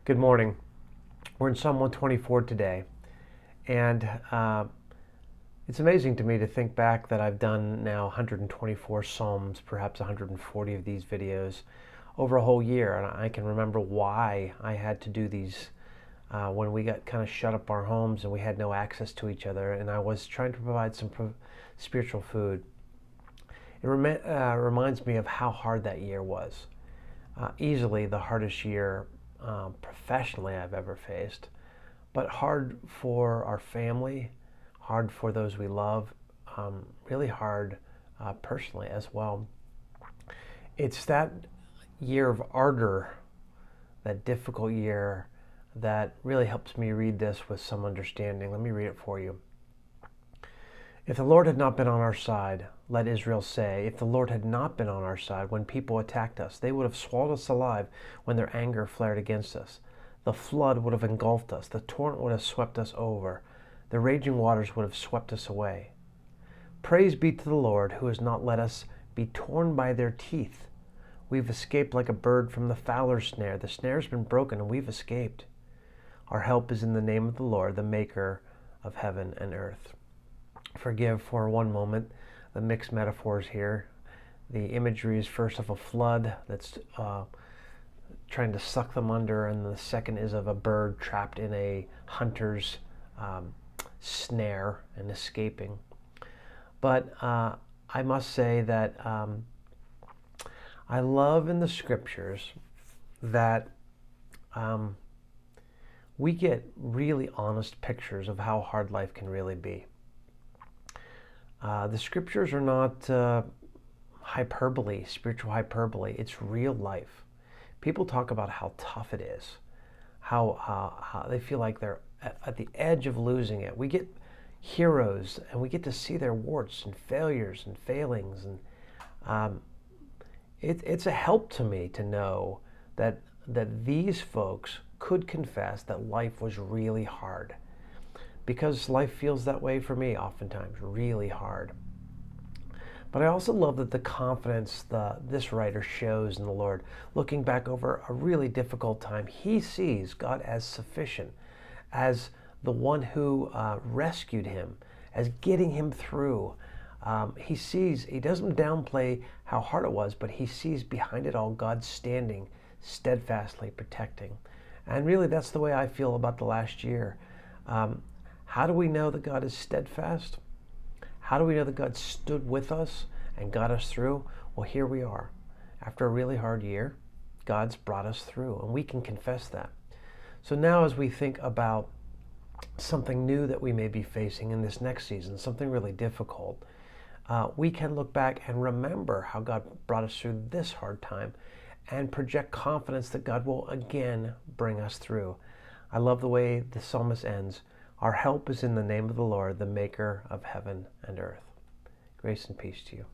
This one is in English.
Good morning. We're in Psalm 124 today, and it's amazing to me to think back that I've done now 124 Psalms, perhaps 140 of these videos over a whole year, and I can remember why I had to do these when we got kind of shut up our homes and we had no access to each other, and I was trying to provide some spiritual food. It reminds me of how hard that year was. Easily the hardest year professionally I've ever faced, but hard for our family, hard for those we love, really hard personally as well. It's that year of ardor, that difficult year, that really helps me read this with some understanding. Let me read it for you. If the Lord had not been on our side, let Israel say, if the Lord had not been on our side when people attacked us, they would have swallowed us alive when their anger flared against us. The flood would have engulfed us. The torrent would have swept us over. The raging waters would have swept us away. Praise be to the Lord, who has not let us be torn by their teeth. We've escaped like a bird from the fowler's snare. The snare's been broken, and we've escaped. Our help is in the name of the Lord, the maker of heaven and earth. Forgive for one moment the mixed metaphors here. The imagery is first of a flood that's trying to suck them under, and the second is of a bird trapped in a hunter's snare and escaping. But I must say that I love in the scriptures that we get really honest pictures of how hard life can really be. The scriptures are not hyperbole, spiritual hyperbole. It's real life. People talk about how tough it is, how they feel like they're at the edge of losing it. We get heroes, and we get to see their warts and failures and failings, and it's a help to me to know that these folks could confess that life was really hard. Because life feels that way for me oftentimes, really hard. But I also love that the confidence this writer shows in the Lord, looking back over a really difficult time, he sees God as sufficient, as the one who rescued him, as getting him through. He doesn't downplay how hard it was, but he sees behind it all God standing, steadfastly protecting. And really that's the way I feel about the last year. How do we know that God is steadfast? How do we know that God stood with us and got us through? Well, here we are. After a really hard year, God's brought us through, and we can confess that. So now as we think about something new that we may be facing in this next season, something really difficult, we can look back and remember how God brought us through this hard time and project confidence that God will again bring us through. I love the way the psalmist ends. Our help is in the name of the Lord, the maker of heaven and earth. Grace and peace to you.